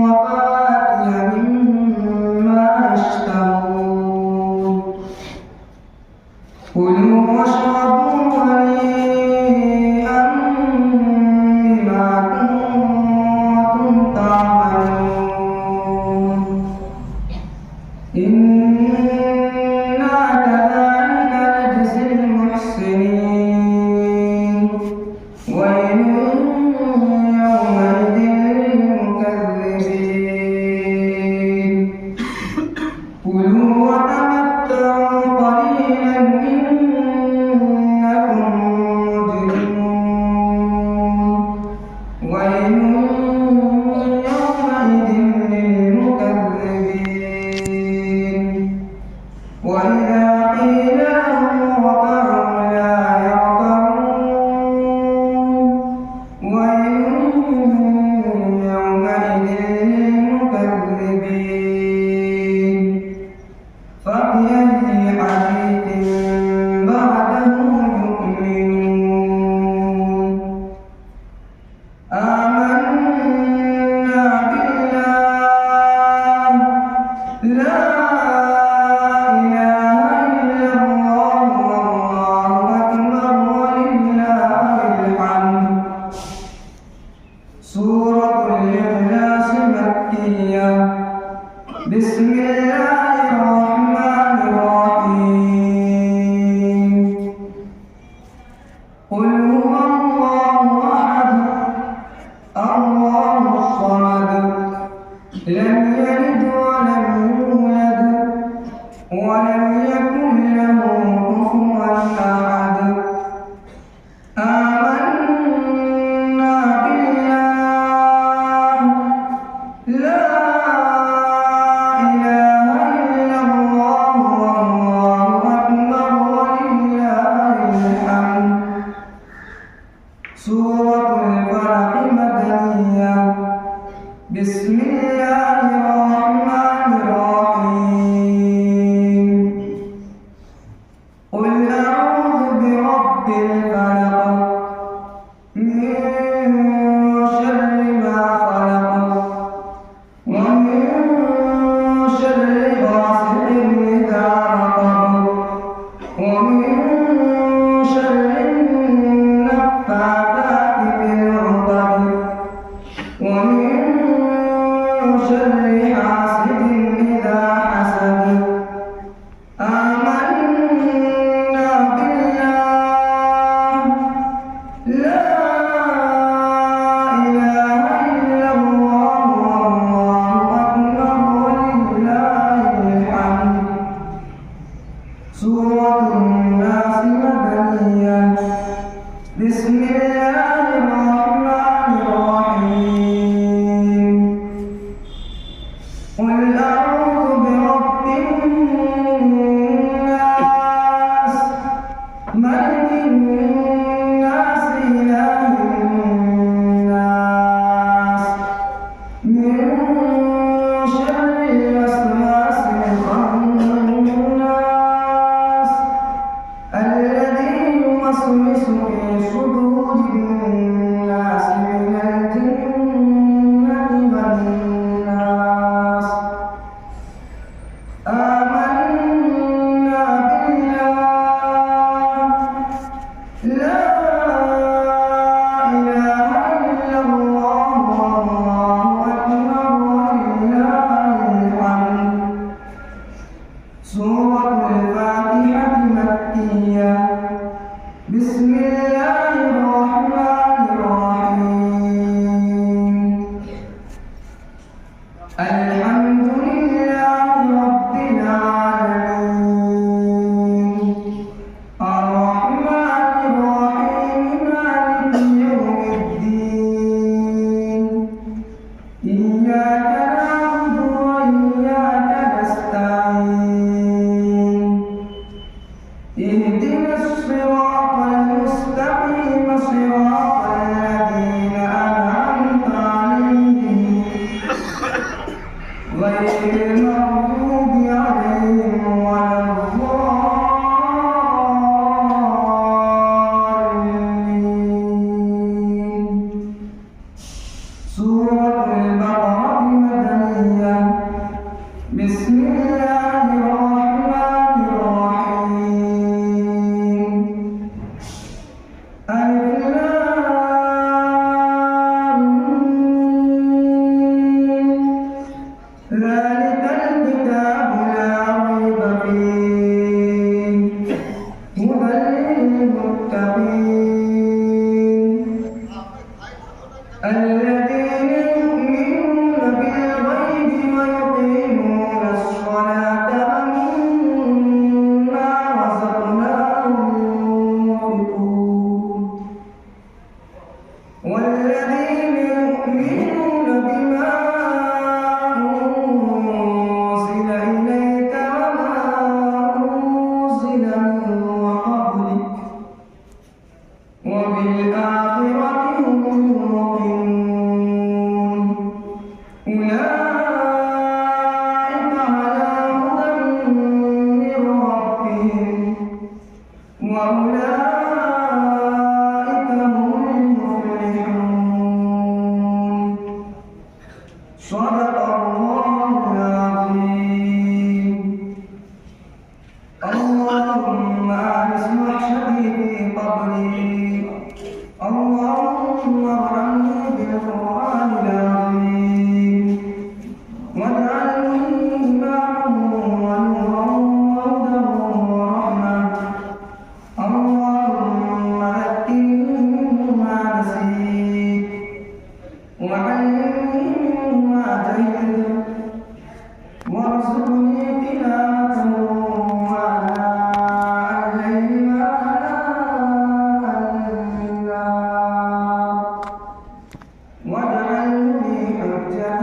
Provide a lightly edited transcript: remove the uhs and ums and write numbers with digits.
وفواكه مما يشتهون كلوا واشربوا هنيئا بما كنتم تعملون إنا كذلك نجزي المحسنين ويل يومئذ للمكذبين كلوا وتمتعوا قليلا إنكم مجرمون ويل يومئذ للمكذبين وإذا قيل لهم اركعوا لا يركعون ويل يومئذ للمكذبين فبأي حديث بعده يؤمنون آمنا بالله لا إله إلا الله والله أكبر ولله الحمد سورة الإخلاص مكية بسم الله الرحمن الرحيم قل هو الله أحد الله الصمد لم يلد ولم يولد ولم يكن له كفوا أحد آمنا بالله لا إله إلا الله والله أكبر ولله الحمد سورة الفلق مدنية بسم الله الرحمن الرحيم قل أعوذ برب الفلق من شر ما خلق ومن شر غاسق إذا وقب ومن شر النفاثات في العقد ومن شر حاسد إذا حسد آمنا بالله لا إله إلا الله والله أكبر ولله الحمد سورة الناس مدنية بسم الله الرحمن الرحيم قل أعوذ برب الناس ملك الناس إله الناس من شر الوسواس الخناس الذي يوسوس في صدور والذين يؤمنون بما أنزل إليك وما أنزل من قبلك وبالآخرة هم يوقنون أولئك على هدى من ربهم وأولئك هم المفلحون صدق الله العظيم اللهم أعز وحشتي في قبري اللهم ارحمني بالقرآن العظيم واجعلني إماما ونورا وهدى ورحمة اللهم ذكرني مما نسيت وعلمني مما جهلت وارزقني تلاوته وآناء الليل وآناء النهار واجعله لي حجة